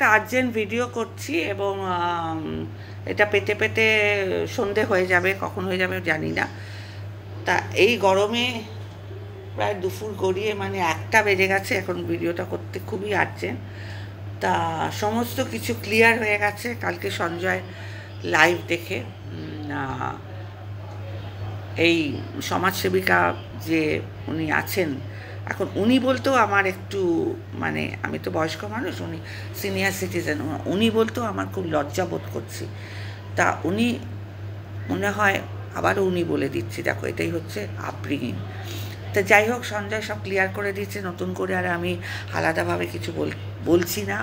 একটা urgent video করছি এবং এটা পেতে পেতে সন্ধে হয়ে যাবে, কখন হয়ে যাবে জানি না। তা এই গরমে প্রায় দুপুর গড়িয়ে মানে 1টা বেজে গেছে, এখন ভিডিওটা করতে খুবই আর্জেন্ট। তা সমস্ত কিছু ক্লিয়ার হয়ে গেছে কালকে সঞ্জয় লাইভ দেখে। এই সমাজসেবিকা যে উনি আছেন, এখন উনি বলতেও আমার একটু মানে, আমি তো বয়স্ক মানুষ, উনি সিনিয়র সিটিজেন, উনি বলতেও আমার খুব লজ্জা বোধ করছি। তা উনি মনে হয় আবারও উনি বলে দিচ্ছি, দেখো এটাই হচ্ছে আপব্রিঙিং। তা যাই হোক, সঞ্জয় সব ক্লিয়ার করে দিচ্ছে নতুন করে, আর আমি আলাদাভাবে কিছু বলছি না।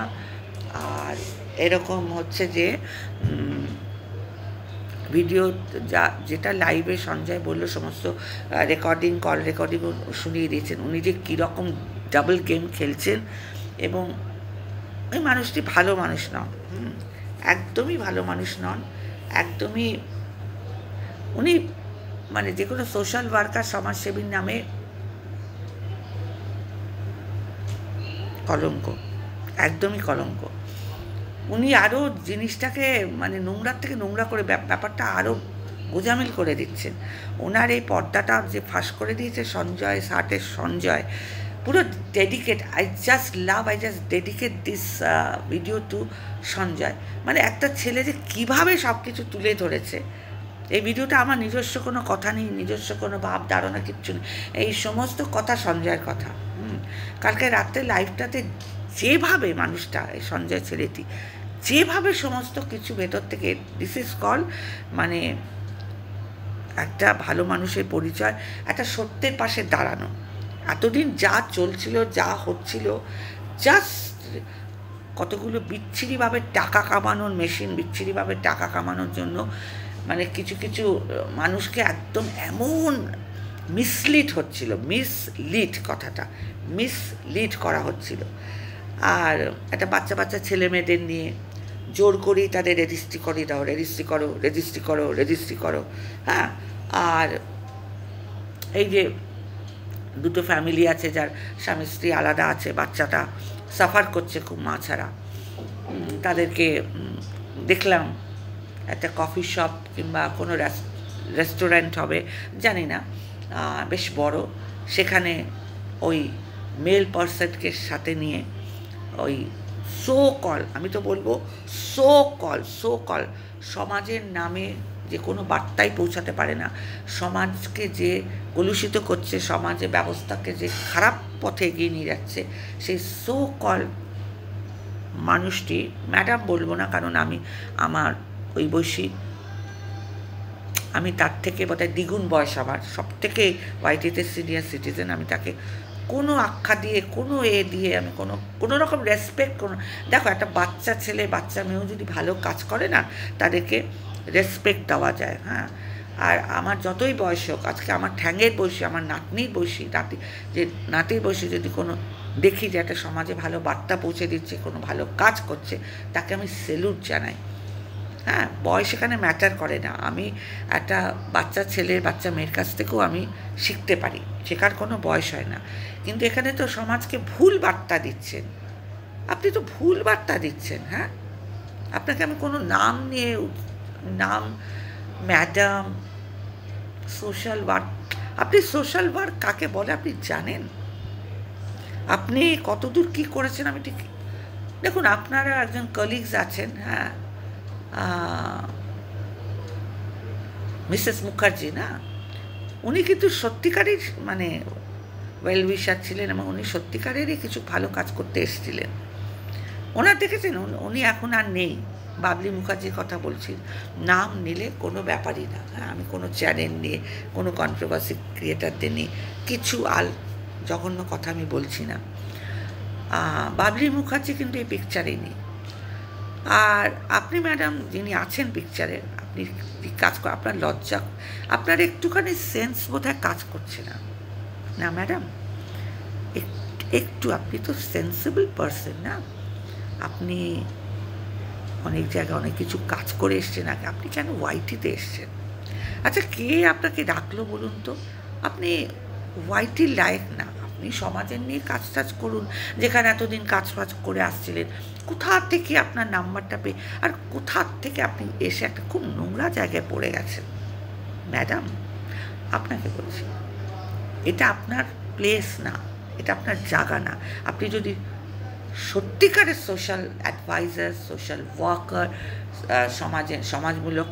আর এরকম হচ্ছে যে ভিডিও যেটা লাইভে সঞ্জয় বলল সমস্ত রেকর্ডিং, কল রেকর্ডিং শুনিয়ে দিয়েছেন। উনি যে কীরকম ডাবল গেম খেলছেন, এবং ওই মানুষটি ভালো মানুষ নন, একদমই ভালো মানুষ নন, একদমই। উনি মানে যে কোনো সোশ্যাল ওয়ার্কার, সমাজসেবীর নামে কলঙ্ক, একদমই কলঙ্ক। উনি আরও জিনিসটাকে মানে নোংরার থেকে নোংরা করে ব্যাপারটা আরও গোজামিল করে দিচ্ছেন। ওনার এই পর্দাটা যে ফাঁস করে দিয়েছে সঞ্জয় ষাটের সঞ্জয়, পুরো dedicate. I just dedicate this video to Sanjay. মানে একটা ছেলে যে কীভাবে সব কিছু তুলে ধরেছে, এই ভিডিওটা আমার নিজস্ব কোনো কথা নেই, নিজস্ব কোনো ভাব ধারণা কিচ্ছু নেই, এই সমস্ত কথা সঞ্জয়ের কথা। কালকে রাত্রে লাইভটাতে যেভাবে মানুষটা, এই সঞ্জয় ছেলেটি যেভাবে সমস্ত কিছু ভেতর থেকে, দিস ইজ কল মানে একটা ভালো মানুষের পরিচয়, একটা সত্যের পাশে দাঁড়ানো। এতদিন যা চলছিল, যা হচ্ছিল, জাস্ট কতগুলো বিচ্ছিরিভাবে টাকা কামানোর মেশিন, বিচ্ছিরিভাবে টাকা কামানোর জন্য মানে কিছু কিছু মানুষকে একদম এমন মিসলিড হচ্ছিল, কথাটা মিসলিড করা হচ্ছিল। আর একটা বাচ্চা বাচ্চা ছেলে মেয়েদের নিয়ে জোর করেই তাদের রেজিস্ট্রি করো। হ্যাঁ, আর এই যে দুটো ফ্যামিলি আছে যার স্বামী স্ত্রী আলাদা আছে, বাচ্চাটা সাফার করছে খুব মা ছাড়া, তাদেরকে দেখলাম একটা কফি শপ কিংবা কোনো রেস্টুরেন্ট হবে জানি না, বেশ বড়, সেখানে ওই মেল পার্সনকে সাথে নিয়ে ওই আমি তো বলবো সো কল সমাজের নামে যে কোনো বার্তাই পৌঁছাতে পারে না, সমাজকে যে কলুষিত করছে, সমাজে ব্যবস্থাকে যে খারাপ পথে এগিয়ে নিয়ে যাচ্ছে, সেই সো কল মানুষটি, ম্যাডাম বলবো না কারণ আমার ওই বয়সী, আমি তার থেকে বোধহয় দ্বিগুণ বয়স, আমার সব থেকে ওয়াইটিতে সিনিয়র সিটিজেন, আমি তাকে কোনো আখ্যা দিয়ে, কোনো দিয়ে আমি কোনো রকম রেসপেক্ট দেখো, একটা বাচ্চা ছেলে বাচ্চা মেয়েও যদি ভালো কাজ করে না, তাদেরকে রেসপেক্ট দেওয়া যায়। হ্যাঁ, আর আমার যতই বয়স হোক, আজকে আমার ঠ্যাঙের বয়সী, আমার নাতনির বয়সী, নাতির বয়সী যদি কোনো দেখি যে একটা সমাজে ভালো বার্তা পৌঁছে দিচ্ছে, কোনো ভালো কাজ করছে, তাকে আমি সেলুট জানাই। হ্যাঁ, বয়স এখানে ম্যাটার করে না, আমি একটা বাচ্চা ছেলের বাচ্চা মেয়ের কাছ থেকেও আমি শিখতে পারি, শেখার কোনো বয়স হয় না। কিন্তু এখানে তো সমাজকে ভুল বার্তা দিচ্ছেন, আপনি তো ভুল বার্তা দিচ্ছেন। হ্যাঁ, আপনাকে আমি কোনো নাম ম্যাডাম, সোশ্যাল ওয়ার্ক, আপনি সোশ্যাল ওয়ার্ক কাকে বলে আপনি জানেন? আপনি কতদূর কী করেছেন আমি ঠিক, দেখুন আপনারা একজন কলিগস আছেন, হ্যাঁ, মিসেস মুখার্জি না, উনি কিন্তু সত্যিকারই মানে ওয়েল উইশার ছিলেন, এবং উনি সত্যিকারেরই কিছু ভালো কাজ করতে এসেছিলেন। ওনার দেখেছেন, উনি এখন আর নেই। বাবলি মুখার্জির কথা বলছি, নাম নিলে কোনো ব্যাপারই না। হ্যাঁ, আমি কোনো চ্যানেল নিয়ে, কোনো কন্ট্রোভার্সি ক্রিয়েটারদের নিয়ে কিছু জঘন্য কথা আমি বলছি না। বাবলি মুখার্জি কিন্তু এই পিকচারে নেই। আর আপনি ম্যাডাম যিনি আছেন পিকচারে, আপনি কাজ করে, আপনার লজ্জা, আপনার একটুখানি সেন্স বোধহয় কাজ করছে না, না ম্যাডাম? একটু, আপনি তো সেন্সিবল পারসন না, আপনি অনেক জায়গায় অনেক কিছু কাজ করে এসছেন আগে, আপনি কেন ওয়াইটিতে এসছেন? আচ্ছা, কে আপনাকে ডাকলো বলুন তো? আপনি ওয়াইটির লায়ক না, আপনি সমাজের নিয়ে কাজ টাজ করুন, যেখানে এতদিন কাজ ফাজ করে আসছিলেন। কোথা থেকে আপনার নাম্বারটা পেয়ে, আর কোথা থেকে আপনি এসে একটা খুব নোংরা জায়গায় পড়ে গেছেন ম্যাডাম। আপনাকে বলছি, এটা আপনার প্লেস না, এটা আপনার জায়গা না। আপনি যদি সত্যিকারের সোশ্যাল অ্যাডভাইজার, সোশ্যাল ওয়ার্কার, সমাজমূলক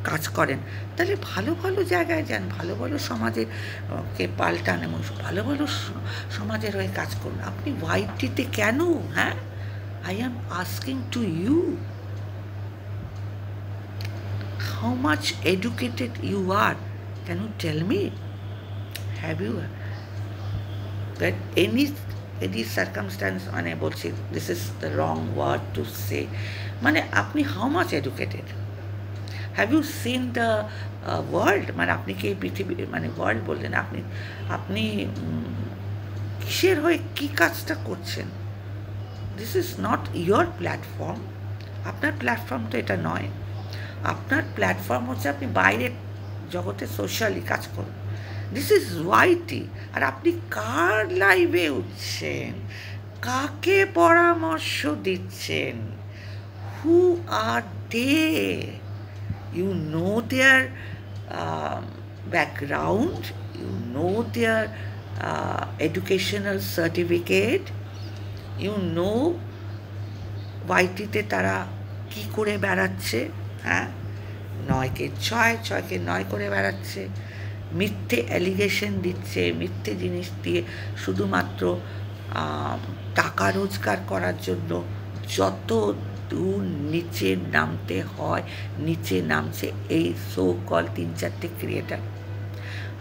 কাজ করেন, তাহলে ভালো ভালো জায়গায় যান, ভালো ভালো সমাজের কে পাল্টান এবং ভালো ভালো সমাজের হয়ে কাজ করুন। আপনি ওয়াইটিতে কেন? হ্যাঁ, I am asking to you, how much educated you are? Can you tell me? Have you that any circumstance, মানে বলছি, this is the wrong word to say, মানে আপনি how much educated? Have you seen the world? মানে আপনি কি পৃথিবী, মানে world বললেন, আপনি কিসের হয়ে কী কাজটা করছেন? This is not your platform. আপনার প্ল্যাটফর্ম তো এটা নয়। আপনার প্ল্যাটফর্ম হচ্ছে আপনি বাইরের জগতে সোশ্যালি কাজ করুন। দিস ইজ ওয়াইটি। আর আপনি কার লাইভে উঠছেন, কাকে পরামর্শ দিচ্ছেন, who are they? You know their background, you know their educational certificate, you know ওয়াইটিতে তারা কি করে বেড়াচ্ছে। হ্যাঁ, 9কে 6, 6কে 9 করে বেড়াচ্ছে, মিথ্যে অ্যালিগেশন দিচ্ছে, মিথ্যে জিনিস দিয়ে শুধুমাত্র টাকা রোজগার করার জন্য যত দূর নিচে নামতে হয় নিচে নামছে এই সো কল 3-4টে ক্রিয়েটার।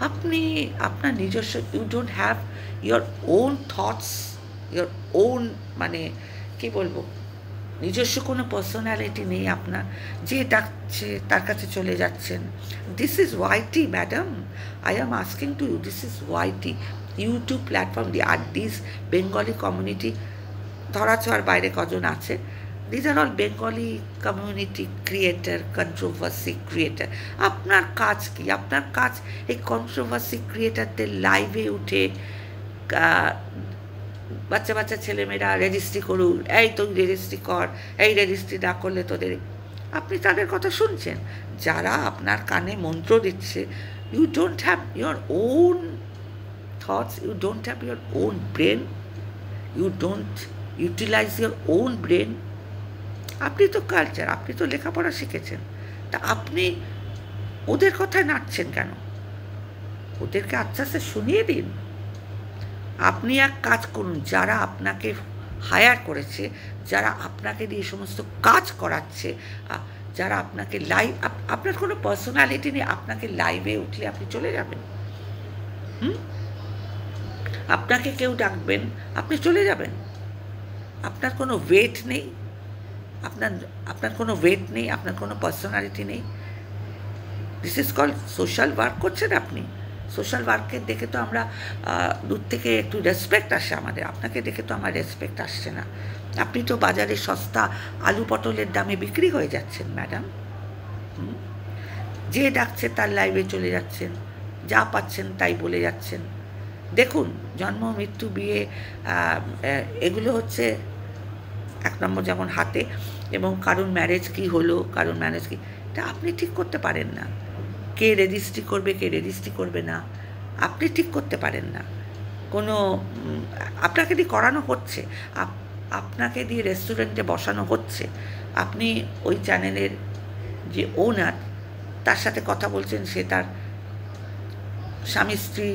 আপনি আপনার নিজস্ব, you don't have your own thoughts, your own, মানে কী বলবো, নিজস্ব কোনো পার্সোনালিটি নেই আপনার। যে ডাকছে তার কাছে চলে যাচ্ছেন। This is YT madam, I am asking to you, this is YT. YouTube platform দিয়ে, আর দিস বেঙ্গলি কমিউনিটি, ধরাছোঁয়ার বাইরে কজন আছে, this are all Bengali community creator, controversy creator. আপনার কাজ কি? আপনার কাজ এই কন্ট্রোভার্সি ক্রিয়েটারদের লাইভে উঠে বাচ্চা বাচ্চা ছেলেমেয়েরা রেজিস্ট্রি করুন, এই তুই রেজিস্ট্রি কর, এই রেজিস্ট্রি না করলে তোদের, আপনি তাদের কথা শুনছেন। যারা আপনার কানে মন্ত্র দিচ্ছে, you don't have your own thoughts, you don't have your own brain, you don't utilize your own brain. আপনি তো কালচার, আপনি তো লেখাপড়া শিখেছেন, তা আপনি ওদের কথায় নাচছেন কেন? ওদেরকে আস্তে আস্তে শুনিয়ে দিন। আপনি এক কাজ করুন, যারা আপনাকে হায়ার করেছে, যারা আপনাকে দিয়ে সমস্ত কাজ করাচ্ছে, যারা আপনাকে লাইভ, আপনার কোনো পার্সোনালিটি নেই, আপনাকে লাইভে উঠলে আপনি চলে যাবেন। আপনাকে কেউ ডাকবেন, আপনি চলে যাবেন। আপনার কোনো ওয়েট নেই, আপনার কোনো ওয়েট নেই, আপনার কোনো পার্সোনালিটি নেই। This is call social work করছেন আপনি। সোশ্যাল ওয়ার্কের দেখে তো আমরা দূর থেকে একটু রেসপেক্ট আসে আমাদের, আপনাকে দেখে তো আমার রেসপেক্ট আসছে না। আপনি তো বাজারে সস্তা আলু পটলের দামে বিক্রি হয়ে যাচ্ছেন ম্যাডাম। যে ডাকছে তার লাইভে চলে যাচ্ছেন, যা পাচ্ছেন তাই বলে যাচ্ছেন। দেখুন, জন্ম মৃত্যু বিয়ে এগুলো হচ্ছে 1 নম্বর যেমন হাতে, এবং কারণ ম্যারেজ কি হলো, কারণ ম্যারেজ কি, এটা আপনি ঠিক করতে পারেন না। কে রেজিস্ট্রি করবে, কে রেজিস্ট্রি করবে না, আপনি ঠিক করতে পারেন না। কোনো আপনাকে দিয়ে করানো হচ্ছে, আপনাকে দিয়ে রেস্টুরেন্টে বসানো হচ্ছে, আপনি ওই চ্যানেলের যে ওনার তার সাথে কথা বলছেন, সে তার স্বামী স্ত্রী,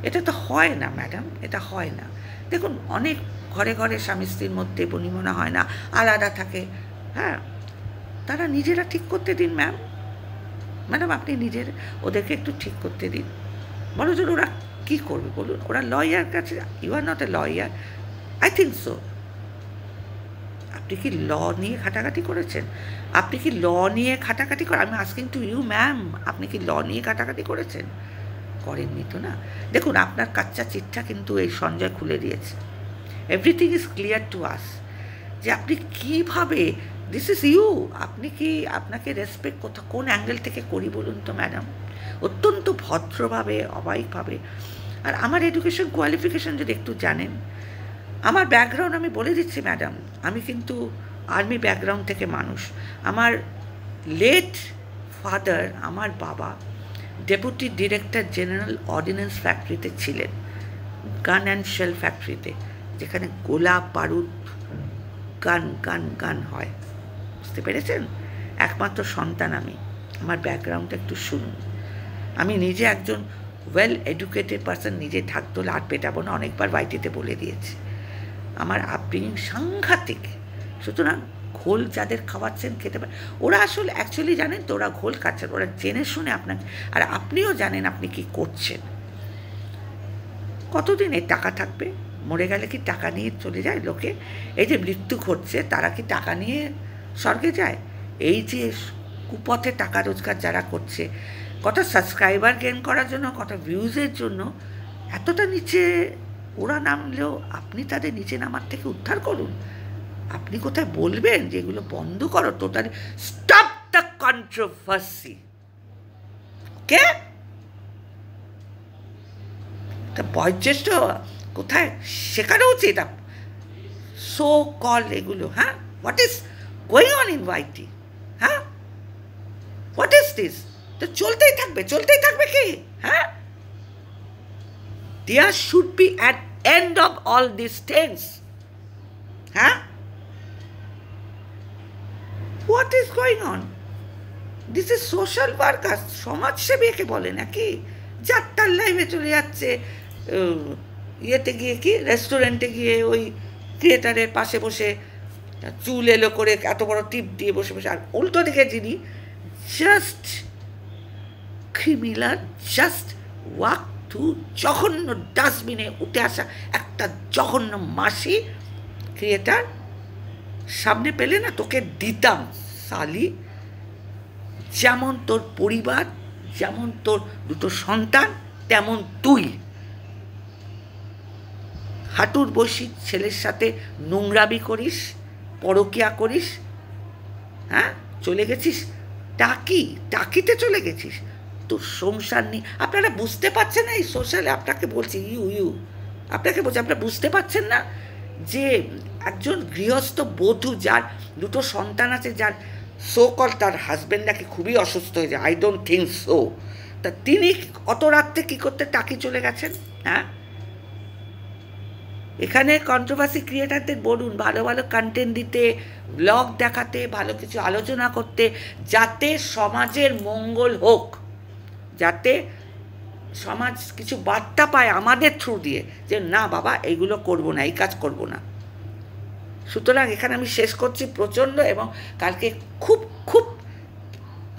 এটা তো হয় না ম্যাডাম, এটা হয় না। দেখুন, অনেক ঘরে ঘরে স্বামী স্ত্রীর মধ্যে বনিমনা হয় না, আলাদা থাকে। হ্যাঁ, তারা নিজেরা ঠিক করতে দিন ম্যাডাম, আপনি ওদেরকে একটু ঠিক করতে দিন। বলো যে ওরা কী করবে বলুন, ওরা লয়ার কাছে, you are not a lawyer, I think so. আপনি কি ল নিয়ে ঘাটাঘাটি করেছেন? আপনি কি ল নিয়ে ঘাটাঘাটি আমি আস্কিং টু ইউ ম্যাম, আপনি কি ল নিয়ে ঘাটাঘাটি করেছেন? করেননি তো না। দেখুন, আপনার কাচ্চা চিটটা কিন্তু এই সঞ্জয় খুলে দিয়েছে। Everything is clear to us, যে আপনি কীভাবে, দিস ইজ ইউ, আপনি কি, আপনাকে রেসপেক্ট কোন অ্যাঙ্গেল থেকে করি বলুন তো ম্যাডাম? অত্যন্ত ভদ্রভাবে, অবাইকভাবে আর আমার এডুকেশন কোয়ালিফিকেশন যদি একটু জানেন, আমার ব্যাকগ্রাউন্ড আমি বলে দিচ্ছি ম্যাডাম, আমি কিন্তু আর্মি ব্যাকগ্রাউন্ড থেকে মানুষ। আমার লেট ফাদার, আমার বাবা ডেপুটি ডিরেক্টর জেনারেল অর্ডিন্যান্স ফ্যাক্টরিতে ছিলেন, গান অ্যান্ড শেল ফ্যাক্টরিতে, যেখানে গোলা বারুদ গান গান গান হয়। বুঝতে পেরেছেন? একমাত্র সন্তান আমি। আমার ব্যাকগ্রাউন্ডটা একটু শুনুন। আমি নিজে একজন ওয়েল এডুকেটেড পার্সন, নিজে থাকতো লাট পেটাবো না, অনেকবার বাইটিতে বলে দিয়েছি। আমার আপব্রিঙ্গিং সাংঘাতিক। সুতরাং ঘোল যাদের খাওয়াচ্ছেন খেতে পারে, ওরা আসলে অ্যাকচুয়ালি জানেন তো ওরা ঘোল খাচ্ছেন, ওরা জেনে শুনে আপনাকে, আর আপনিও জানেন আপনি কি করছেন। কতদিন এই টাকা থাকবে? মরে গেলে কি টাকা নিয়ে চলে যায় লোকে? এই যে মৃত্যু ঘটছে, তারা কি টাকা নিয়ে স্বর্গে যায়? এই যে কুপথে টাকা রোজগার যারা করছে, কটা সাবস্ক্রাইবার গেইন করার জন্য, কটা ভিউজের জন্য এতটা নিচে ওরা নামলেও আপনি তাদের নিচে নামার থেকে উদ্ধার করুন। আপনি কোথায় বলবেন যে এগুলো বন্ধ করো, totally stop the controversy. Okay, তা বয়োজ্যেষ্ঠ কোথায় শেখানো উচিত সো কল এগুলো? হ্যাঁ, what is going on in YT? হ্যাঁ, হোয়াট ইজ দিস? তো চলতেই থাকবে কি? হ্যাঁ, there should be an end of all these things. হ্যাঁ, what is going on? This is social worker, সমাজসেবী একে বলে নাকি? যাত্রার লাইভে চলে যাচ্ছে, ইয়েতে গিয়ে কি রেস্টুরেন্টে গিয়ে ওই ক্রিয়েটারের পাশে বসে চুল এলো করে এত বড় টিপ দিয়ে বসে বসে, আর উল্টো দিকে যিনি just criminal, just walk to জঘন্য ডাস্টবিনে উঠে আসা একটা জঘন্য মাসি ক্রিয়েটার সামনে পেলে না তোকে দিতাম সালি। যেমন তোর পরিবার, যেমন তোর দুটো সন্তান, তেমন তুই হাঁটুর বসি ছেলের সাথে নোংরামি করিস, পরকিয়া করিস। হ্যাঁ, চলে গেছিস টাকিতে চলে গেছিস, তোর সংসার নেই। আপনারা বুঝতে পারছেন না? এই সোশ্যালে আপনাকে বলছি, আপনাকে বলছি, আপনারা বুঝতে পারছেন না যে একজন গৃহস্থ বধূ যার দুটো সন্তান আছে, যার কল তার হাজব্যান্ড নাকি খুবই অসুস্থ হয়ে যায়, আই ডোন্ট থিঙ্ক সো, তা তিনি অত রাত্রে কী করতে টাকি চলে গেছেন? হ্যাঁ, এখানে কন্ট্রোভার্সি ক্রিয়েটারদের বলুন ভালো ভালো কন্টেন্ট দিতে, ব্লগ দেখাতে, ভালো কিছু আলোচনা করতে, যাতে সমাজের মঙ্গল হোক, যাতে সমাজ কিছু বার্তা পায় আমাদের থ্রু দিয়ে, যে না বাবা এইগুলো করব না, এই কাজ করব না। সুতরাং এখানে আমি শেষ করছি প্রচণ্ড, এবং কালকে খুব খুব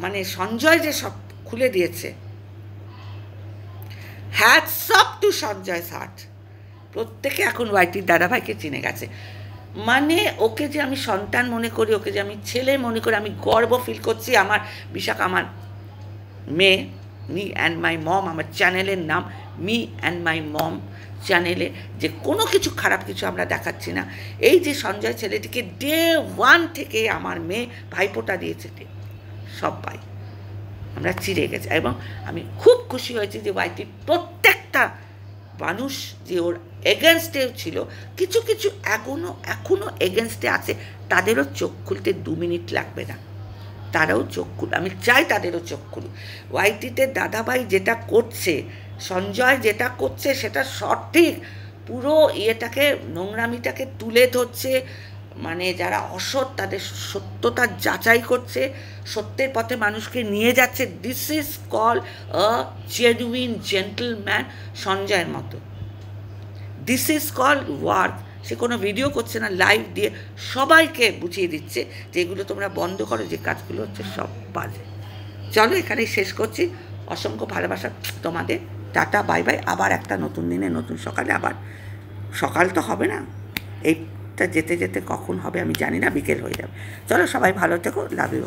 মানে সঞ্জয় যে সব খুলে দিয়েছে, হ্যাটস অফ টু সঞ্জয় সাট। প্রত্যেকে এখন ওয়াইটির দাদাভাইকে চিনে গেছে। মানে ওকে যে আমি সন্তান মনে করি, ওকে যে আমি ছেলে মনে করি, আমি গর্ব ফিল করছি। আমার বিশাখা, আমার মেয়ে, মি অ্যান্ড মাই মম, আমার চ্যানেলের নাম মি অ্যান্ড মাই মম চ্যানেলে, যে কোনো কিছু খারাপ কিছু আমরা দেখাচ্ছি না। এই যে সঞ্জয় ছেলেটিকে ডে 1 থেকে আমার মেয়ে ভাইফোঁটা দিয়েছে, সবাই আমরা চিড়ে গেছি, এবং আমি খুব খুশি হয়েছি যে ওয়াইটির প্রত্যেকটা মানুষ যে ওর এগেনস্টেও ছিল, কিছু কিছু এখনও এগেনস্টে আছে, তাদেরও চোখ খুলতে 2 মিনিট লাগবে না, তারাও চোখ খুলুক। আমি চাই তাদেরও চোখ খুলুক। ওয়াইটিতে দাদাভাই যেটা করছে, সঞ্জয় যেটা করছে, সেটা সঠিক। পুরো ইয়েটাকে, নোংরামিটাকে তুলে ধরছে, মানে যারা অসৎ তাদের সত্যতা যাচাই করছে, সত্যের পথে মানুষকে নিয়ে যাচ্ছে। This is call a genuine gentleman, সঞ্জয়ের মতো। This is call work. সে কোনো ভিডিও করছে না, লাইভ দিয়ে সবাইকে বুঝিয়ে দিচ্ছে যে এগুলো তোমরা বন্ধ করো, যে কাজগুলো হচ্ছে সব বাজে। চলো এখানেই শেষ করছি। অসংখ্য ভালোবাসা তোমাদের। Tata, bye bye. আবার একটা নতুন দিনে, নতুন সকালে, আবার সকাল তো হবে না, এইটা যেতে যেতে কখন হবে আমি জানি না, বিকেল হয়ে যাবে। চলো সবাই ভালো থেকো, লাভ ইউ।